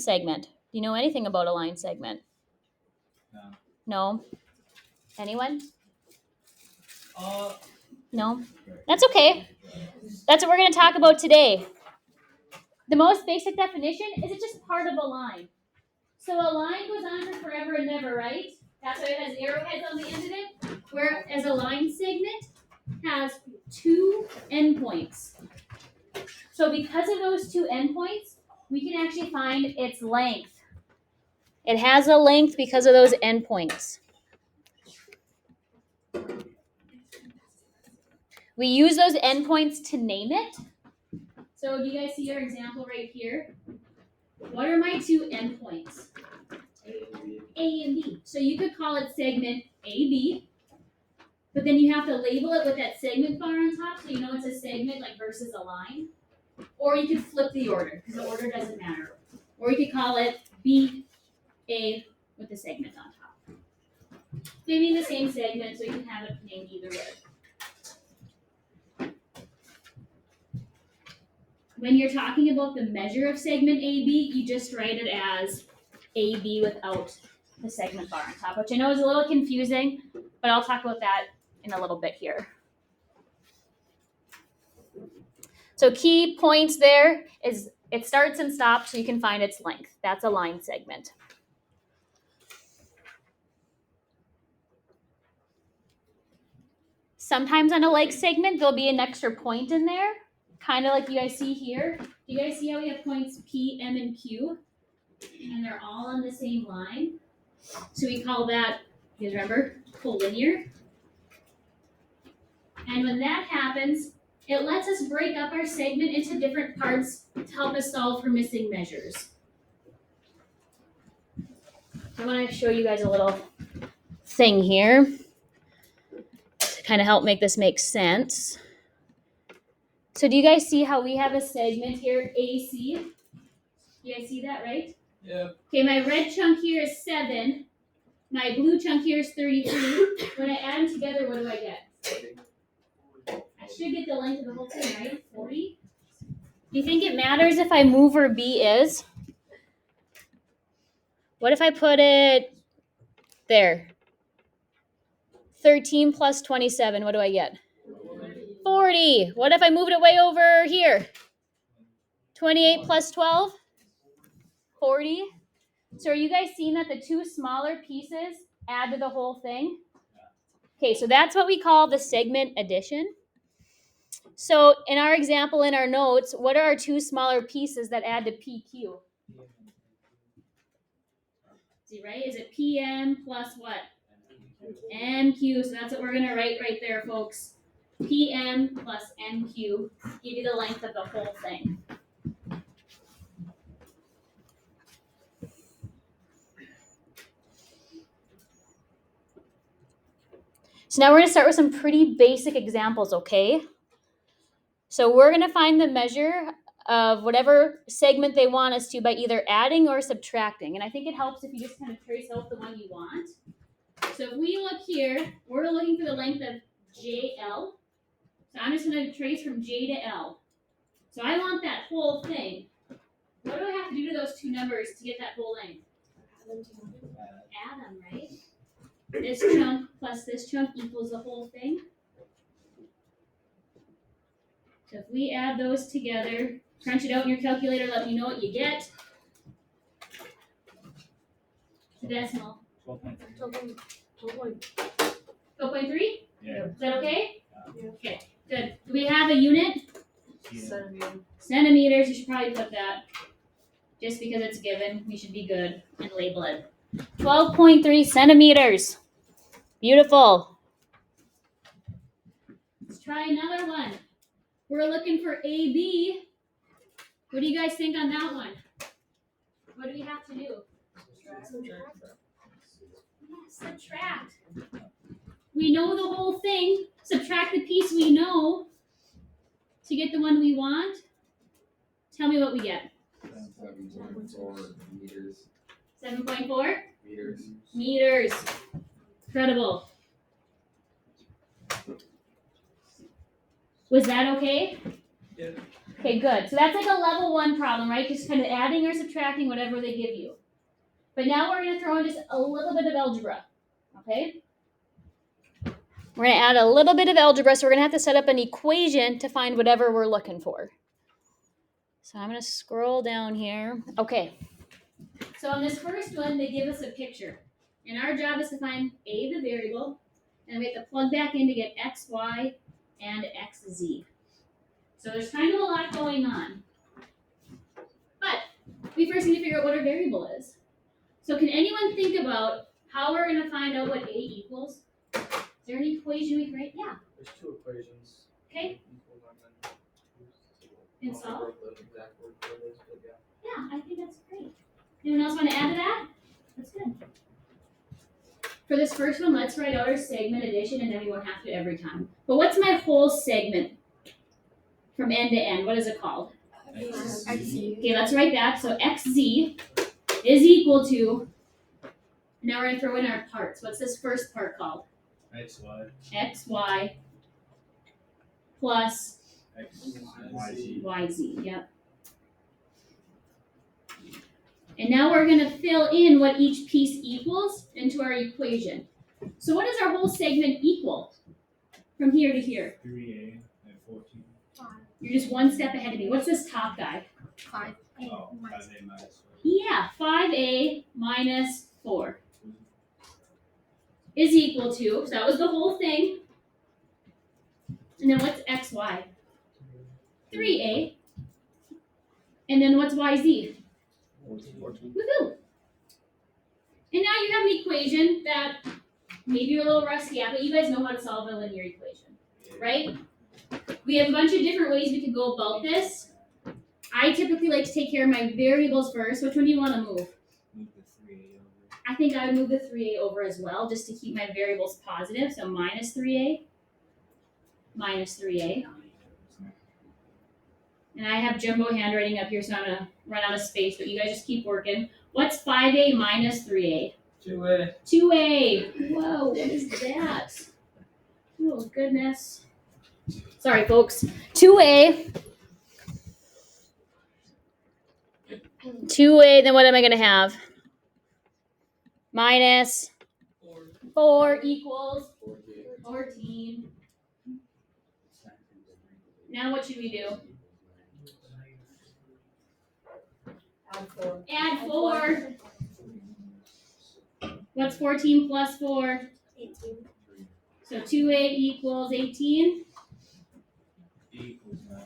segment. Do you know anything about a line segment? No? Anyone? No? That's okay. That's what we're going to talk about today. The most basic definition is it's just part of a line. So a line goes on for forever and never, right? That's why it has arrowheads on the end of it. Whereas a line segment has two endpoints. So because of those two endpoints, we can actually find its length. It has a length because of those endpoints. We use those endpoints to name it. So do you guys see your example right here? What are my two endpoints? A and B. So you could call it segment AB, but then you have to label it with that segment bar on top so you know it's a segment like versus a line. Or you could flip the order because the order doesn't matter. Or you could call it BA with the segment on top. They mean the same segment, so you can have it named either way. When you're talking about the measure of segment AB, you just write it as AB without the segment bar on top, which I know is a little confusing, but I'll talk about that in a little bit here. So key points there is it starts and stops so you can find its length. That's a line segment. Sometimes on a like segment, there'll be an extra point in there, kind of like you guys see here. Do you guys see how we have points P, M, and Q? And they're all on the same line. So we call that, you guys remember, collinear. And when that happens, it lets us break up our segment into different parts to help us solve for missing measures. I want to show you guys a little thing here to kind of help make this make sense. So do you guys see how we have a segment here, AC? You guys see that, right? Yeah. Okay, my red chunk here is 7. My blue chunk here is 33. When I add them together, what do I get? I should get the length of the whole thing, right? 40? Do you think it matters if I move where B is? What if I put it there? 13 plus 27, what do I get? 40. What if I moved it way over here? 28 plus 12? 40. So are you guys seeing that the two smaller pieces add to the whole thing? Okay, so that's what we call the segment addition. So in our example in our notes, what are our two smaller pieces that add to PQ? See, right? Is it PM plus what? MQ. So that's what we're going to write right there, folks. PM plus MQ give you the length of the whole thing. So now we're going to start with some pretty basic examples, okay? So we're going to find the measure of whatever segment they want us to by either adding or subtracting. And I think it helps if you just kind of trace out the one you want. So if we look here, we're looking for the length of JL. So I'm just going to trace from J to L. So I want that whole thing. What do I have to do to those two numbers to get that whole length? Add them, right? This chunk plus this chunk equals the whole thing. So if we add those together, crunch it out in your calculator, let me know what you get. The decimal. 12.3? Yeah. Is that okay? Yeah. Okay, good. Do we have a unit? Centimeter. Centimeters, you should probably put that. Just because it's given, we should be good and label it. 12.3 centimeters. Beautiful. Let's try another one. We're looking for AB. What do you guys think on that one? What do we have to do? Subtract. We know the whole thing. Subtract the piece we know to get the one we want. Tell me what we get. 7.4 meters. 7.4? Meters. Meters. Incredible. Was that okay? Yeah. Okay, good. So that's like a level 1 problem, right? Just kind of adding or subtracting whatever they give you. But now we're going to throw in just a little bit of algebra, okay? We're going to add a little bit of algebra, so we're going to have to set up an equation to find whatever we're looking for. So I'm going to scroll down here. Okay. So on this first one, they give us a picture. And our job is to find A, the variable, and we have to plug back in to get x, y, and xz. So there's kind of a lot going on. But we first need to figure out what our variable is. So can anyone think about how we're going to find out what A equals? Is there an equation we can write? Yeah. There's two equations. Okay. And I solve? wrote the exact word for this, but yeah. Yeah, I think that's great. Anyone else want to add to that? That's good. For this first one, let's write out our segment addition, and then we won't have to every time. But what's my whole segment from end to end? What is it called? XZ. Okay, let's write that. So xz is equal to, now we're going to throw in our parts. What's this first part called? XY. xy plus XYZ. yz. Yep. And now we're going to fill in what each piece equals into our equation. So what does our whole segment equal from here to here? 3A and 14. You're just one step ahead of me. What's this top guy? 5. Oh, 5A minus 4. Yeah, 5a minus 4 is equal to, so that was the whole thing. And then what's xy? 3a. And then what's yz? 14. Woohoo! And now you have an equation that maybe you're a little rusty at, but you guys know how to solve a linear equation, right? We have a bunch of different ways we could go about this. I typically like to take care of my variables first. Which one do you want to move? Move the 3A over. I think I would move the 3a over as well, just to keep my variables positive. So minus 3a, minus 3a. And I have jumbo handwriting up here, so I'm going to run out of space, but you guys just keep working. What's 5a minus 3a? 2A. 2a. Whoa, what is that? Oh, goodness. Sorry, folks. 2a. 2a, then what am I going to have? Minus 4 equals 14. Now what should we do? Add 4. What's 14 plus 4? 18. So 2a equals 18. Equals 9.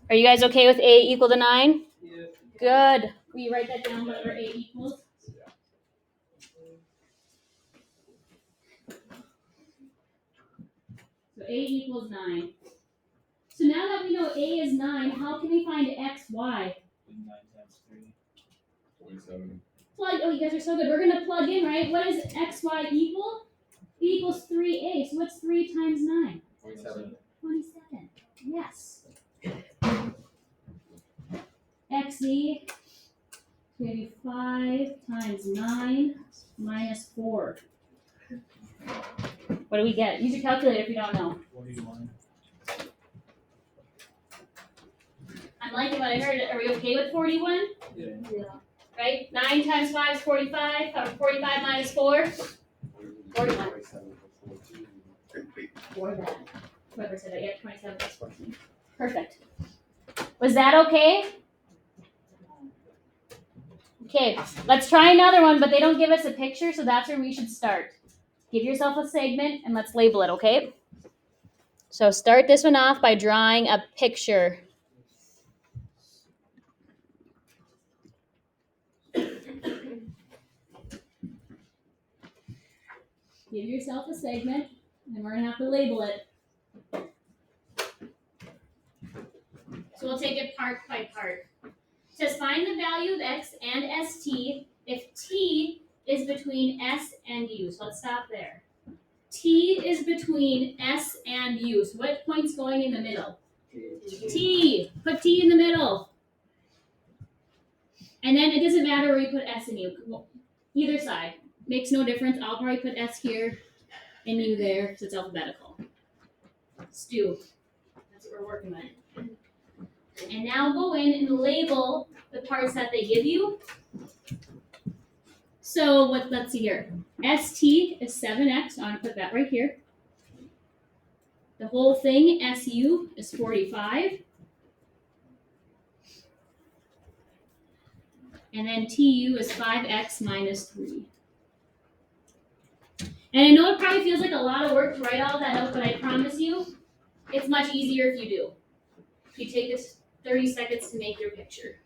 Are you guys okay with a equal to 9? Yeah. Good. Will you write that down, whatever a equals? So a equals 9. So now that we know a is 9, how can we find xy? 9 times 3. 27. Plug. Oh, you guys are so good. We're going to plug in, right? What does xy equal? It equals 3a. So what's 3 times 9? 27. 27. Yes. Xz is going to be 5 times 9 minus 4. What do we get? Use your calculator if you don't know. 41. I'm liking what I heard. Are we okay with 41? Yeah. Right? 9 times 5 is 45. 45 minus 4? 41. 4 that. Whoever said that. Yeah, 27 plus 14. Perfect. Was that okay? Okay, let's try another one, but they don't give us a picture, so that's where we should start. Give yourself a segment and let's label it, okay? So start this one off by drawing a picture. Give yourself a segment, and we're going to have to label it. So we'll take it part by part. It says find the value of x and st if t is between s and u. So let's stop there. T is between s and u. So what point's going in the middle? T. Put t in the middle. And then it doesn't matter where you put s and u. Well, either side. Makes no difference. I'll probably put s here and u there, so it's alphabetical. Stu. That's what we're working with. And now go in and label the parts that they give you. So let's see here. ST is 7x. I'm going to put that right here. The whole thing, SU, is 45. And then TU is 5x minus 3. And I know it probably feels like a lot of work to write all that out, but I promise you, it's much easier if you do. You take this 30 seconds to make your picture.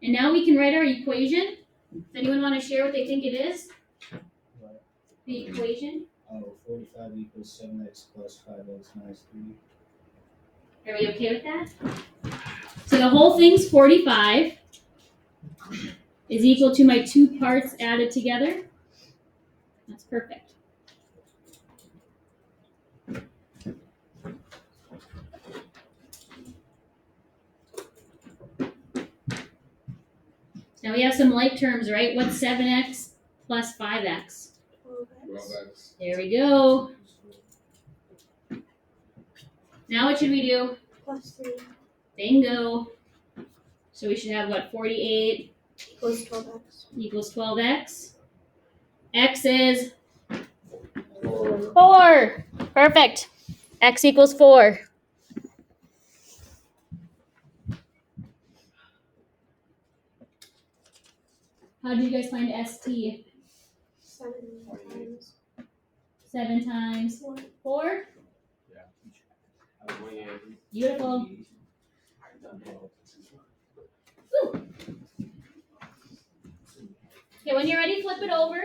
And now we can write our equation. Does anyone want to share what they think it is? What? The equation. 45 equals 7x plus 5x minus 3. Are we okay with that? So the whole thing's 45 is equal to my two parts added together. That's perfect. Now we have some like terms, right? What's 7x plus 5x? 12x. There we go. Now what should we do? Plus 3 Bingo. So we should have what? 48 equals 12x. equals 12x. X is 4. 4. Perfect. X equals 4. How did you guys find ST? 7 times 7 times 4. 4? Beautiful. Woo. Okay, when you're ready, flip it over.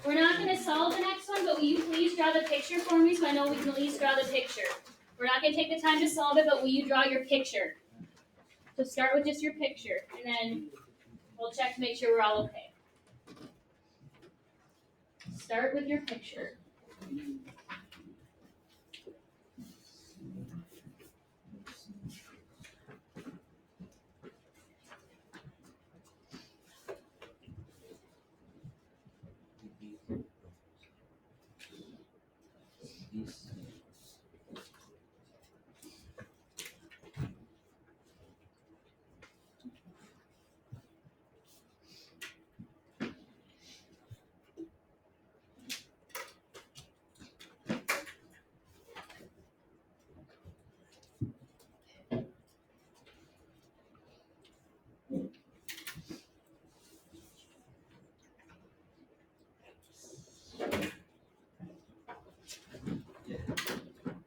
We're not going to solve the next one, but will you please draw the picture for me so I know we can at least draw the picture. We're not going to take the time to solve it, but will you draw your picture? So start with just your picture, and then we'll check to make sure we're all okay. Start with your picture.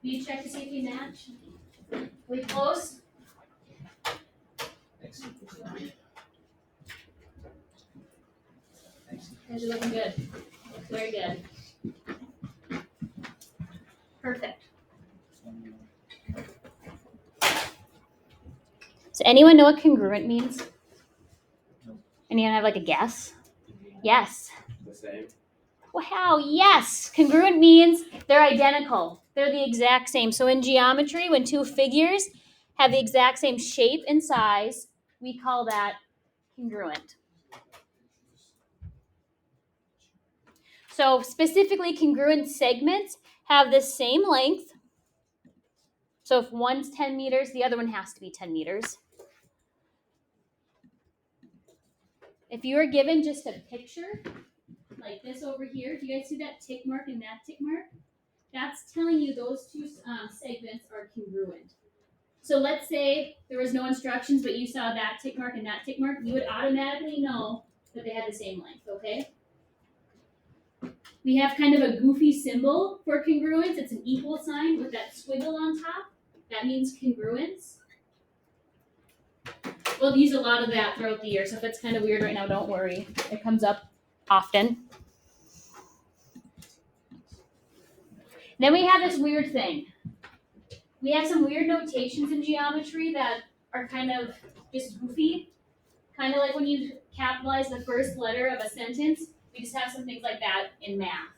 Will you check to see if you match? We close? X equals 9. Guys are looking good. Very good. Perfect. So anyone know what congruent means? No. Anyone have like a guess? Yes. The same. Wow, yes. Congruent means they're identical. They're the exact same. So in geometry, when two figures have the exact same shape and size, we call that congruent. So specifically, congruent segments have the same length. So if one's 10 meters, the other one has to be 10 meters. If you are given just a picture, like this over here, do you guys see that tick mark and that tick mark? That's telling you those two segments are congruent. So let's say there was no instructions, but you saw that tick mark and that tick mark, you would automatically know that they had the same length, okay? We have kind of a goofy symbol for congruence. It's an equal sign with that squiggle on top. That means congruence. We'll use a lot of that throughout the year, so if it's kind of weird right now, don't worry. It comes up often. Then we have this weird thing. We have some weird notations in geometry that are kind of just goofy. Kind of like when you capitalize the first letter of a sentence, we just have some things like that in math.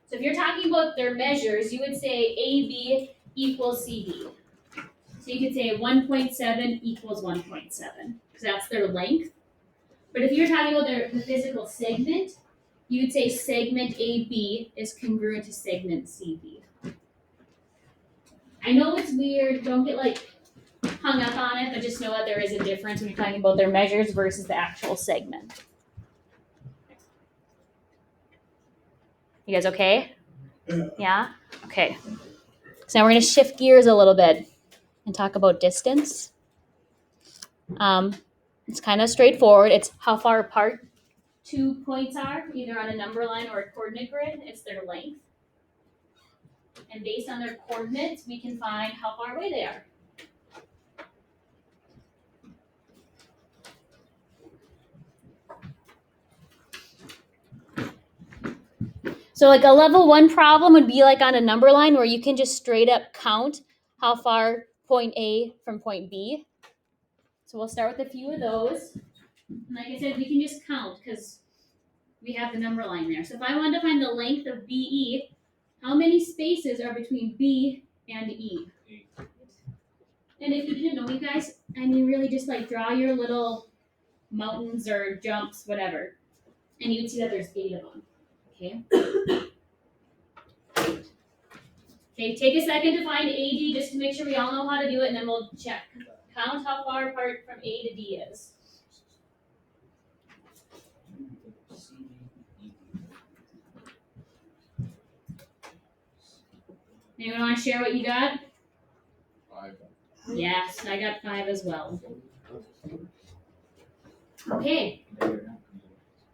So if you're talking about their measures, you would say AB equals CD. So you could say 1.7 equals 1.7, because that's their length. But if you're talking about the physical segment, you would say segment AB is congruent to segment CB. I know it's weird, don't get like hung up on it, but just know that there is a difference when you're talking about their measures versus the actual segment. You guys okay? Yeah? Okay. So now we're going to shift gears a little bit and talk about distance. It's kind of straightforward. It's how far apart 2 points are, either on a number line or a coordinate grid. It's their length. And based on their coordinates, we can find how far away they are. So like a level 1 problem would be like on a number line where you can just straight up count how far point A from point B. So we'll start with a few of those. And like I said, we can just count because we have the number line there. So if I wanted to find the length of BE, how many spaces are between B and E? 8. And if you didn't know, you guys, I mean, really just like draw your little mountains or jumps, whatever. And you can see that there's 8 of them. Okay. Okay, take a second to find AD just to make sure we all know how to do it, and then we'll check. Count how far apart from A to D is. Anyone want to share what you got? 5. Yes, I got 5 as well. Okay.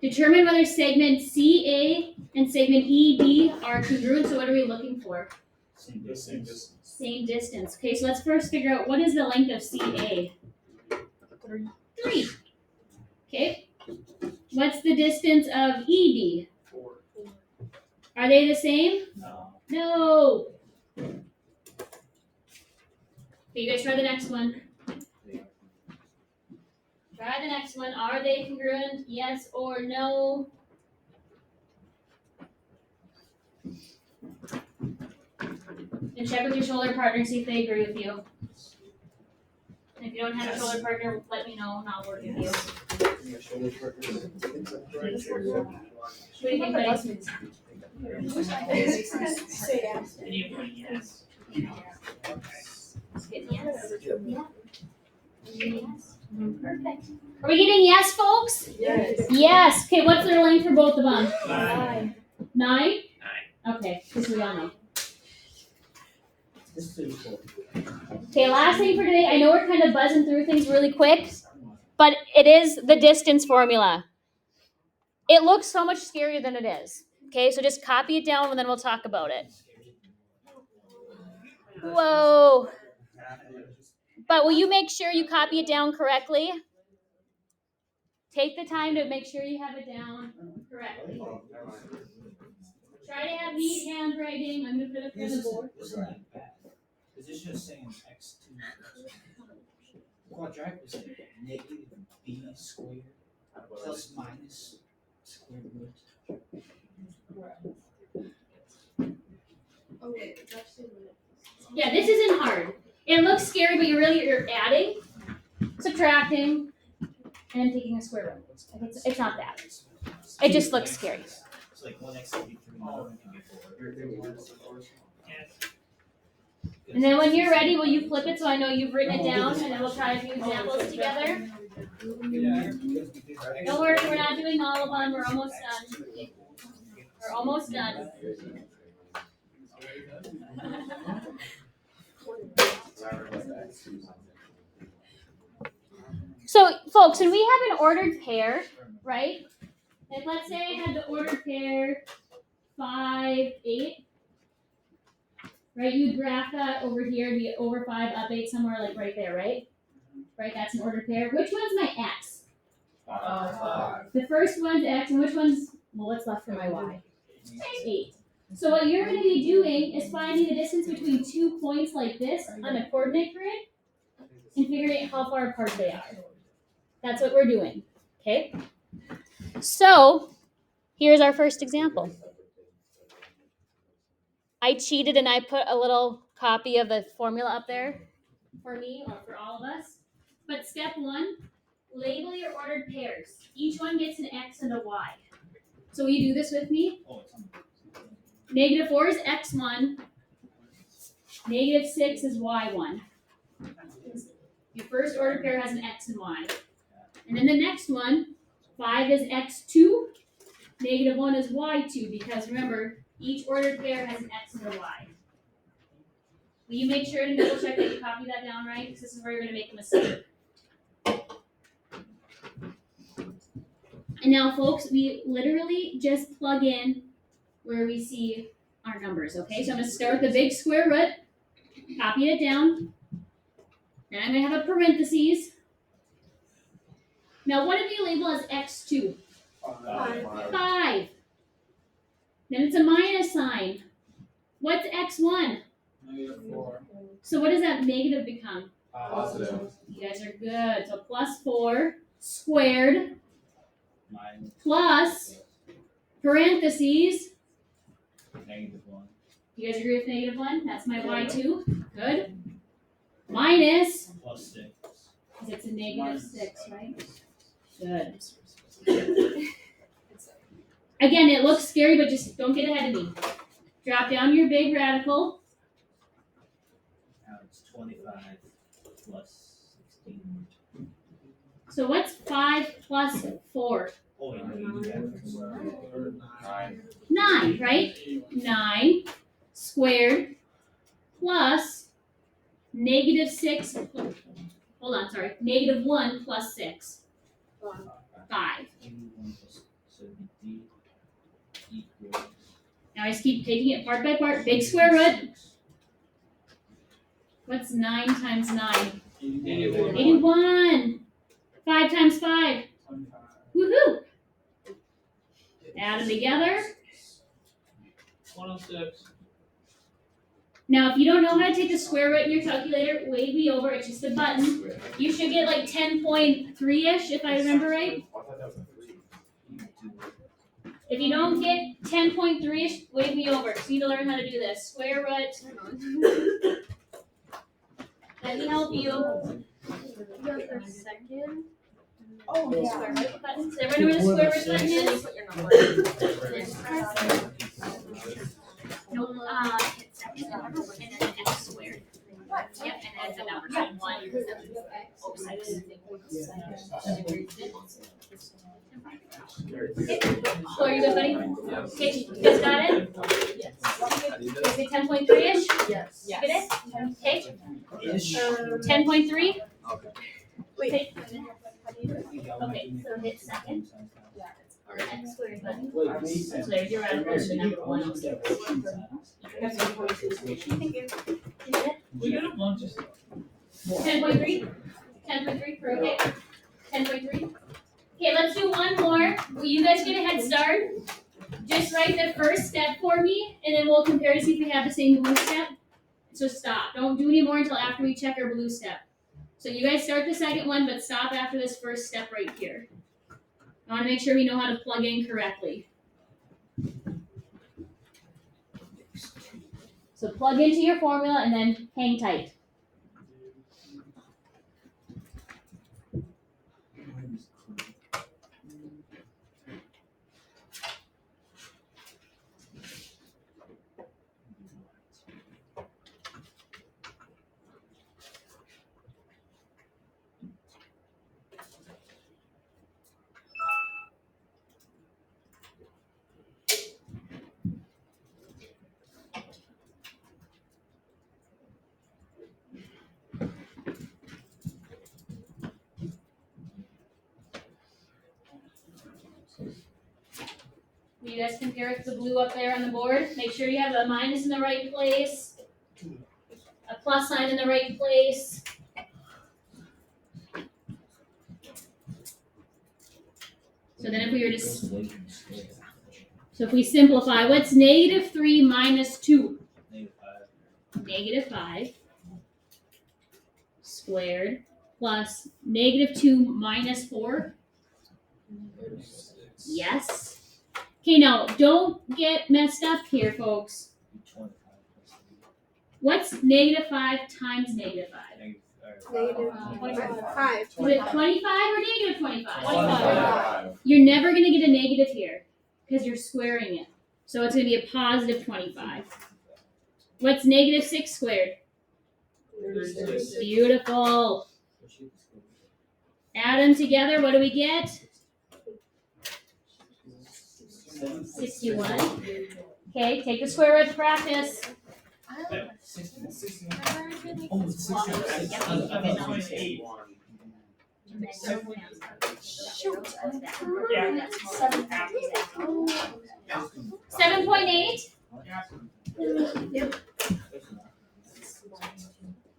Determine whether segment CA and segment ED are congruent. So what are we looking for? Same distance. Same distance. Okay, so let's first figure out what is the length of CA? 3. Okay. What's the distance of ED? 4. Are they the same? No. No. Okay, you guys try the next one. Try the next one. Are they congruent? Yes or no? And check with your shoulder partner, see if they agree with you. And if you don't have a shoulder partner, let me know and I'll work with you. What do you think, buddy? Say yes. Yes. Yes. Perfect. Are we getting yes, folks? Yes. Yes. Okay, what's their length for both of them? 9. 9? Okay, because we all know. This is cool. Okay, last thing for today. I know we're kind of buzzing through things really quick, but it is the distance formula. It looks so much scarier than it is. Okay, so just copy it down and then we'll talk about it. Whoa. But will you make sure you copy it down correctly? Take the time to make sure you have it down correctly. Try to have neat handwriting. I'm going to put it up on the board. This isn't bad. Is this just saying x2 quadratic is like negative b squared plus minus square root? Oh wait, that's the limit. Yeah, this isn't hard. It looks scary, but you're adding, subtracting, and taking a square root. It's not that. It just looks scary. It's like 1x can be 3, no, it can be 4. And then when you're ready, will you flip it so I know you've written it down, and then we'll try a few examples together? Don't worry, we're not doing all of them. We're almost done. We're almost done. So, folks, when we have an ordered pair, right? Like, let's say I had the ordered pair 5, 8. Right, you'd graph that over here, be over 5, up 8, somewhere like right there, right? Right, that's an ordered pair. Which one's my x? 5. The first one's x, and which one's, well, what's left for my y? 8. So what you're going to be doing is finding the distance between 2 points like this on a coordinate grid and figuring out how far apart they are. That's what we're doing, okay? So here's our first example. I cheated and I put a little copy of the formula up there for me or for all of us. But step 1, label your ordered pairs. Each one gets an x and a y. So will you do this with me? Oh, it's on -4 is x1. Negative 6 is y1. Your first ordered pair has an x and y. And then the next one, 5 is x2, negative 1 is y2, because remember, each ordered pair has an x and a y. Will you make sure to double check that you copy that down right? Because this is where you're going to make a mistake. And now, folks, we literally just plug in where we see our numbers, okay? So I'm going to start with the big square root, copy it down. Then I'm going to have a parentheses. Now, what did we label as x2? 5. Then it's a minus sign. What's x1? -4. So what does that negative become? Positive. You guys are good. So plus 4 squared -1. plus parentheses. -1. You guys agree with negative 1? That's my y2. Good. Minus, +6. because it's a negative 6, right? Good. Again, it looks scary, but just don't get ahead of me. Drop down your big radical. Now it's 25 plus 16. So what's 5 plus 4? Oh, yeah, you do that. 9, right? 9 squared plus negative 6. Hold on, sorry. Negative 1 plus 6. 5. 81 plus 70 equals. Now I just keep taking it part by part. Big square root. What's 9 times 9? 81. 5 times 5. Woohoo! Add them together. 106. Now, if you don't know how to take the square root in your calculator, wave me over. It's just a button. You should get like 10.3-ish, if I remember right. If you don't get 10.3-ish, wave me over. So you need to learn how to do this. Square root. Let me help you. For a second. Oh, yeah. Square root button. Does everyone know where the square root button is? Nope. And then x squared. Yep, and then the number sign 1. Oh, 6. Okay. So are you good, buddy? Okay, you guys got it? Is it 10.3-ish? Yes. You get it? Okay. Ish. 10.3? Wait. Okay. Okay, so hit second. Or x squared button. So there's your radical to the number 106. You get it? We got a bunch of stuff. 10.3? 10.3 for okay. 10.3? Okay, let's do one more. Will you guys get a head start? Just write the first step for me, and then we'll compare to see if we have the same blue step. So stop. Don't do any more until after we check our blue step. So you guys start the second one, but stop after this first step right here. I want to make sure we know how to plug in correctly. So plug into your formula and then hang tight. You guys compare it to the blue up there on the board. Make sure you have a minus in the right place, a plus sign in the right place. So then if we were to, so if we simplify, what's negative 3 minus 2? Negative 5 squared plus negative 2 minus 4. Yes. Okay, now don't get messed up here, folks. What's negative 5 times negative 5? Negative 5. Is it 25 or negative 25? 25. You're never going to get a negative here because you're squaring it. So it's going to be a positive 25. What's negative 6 squared? 36. Beautiful. Add them together. What do we get? 61. Okay, take the square root to practice. Oh, it's 7.8.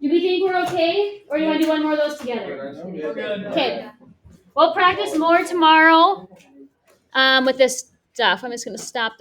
Do we think we're okay? Or do you want to do one more of those together? Okay. We'll practice more tomorrow with this stuff. I'm just going to stop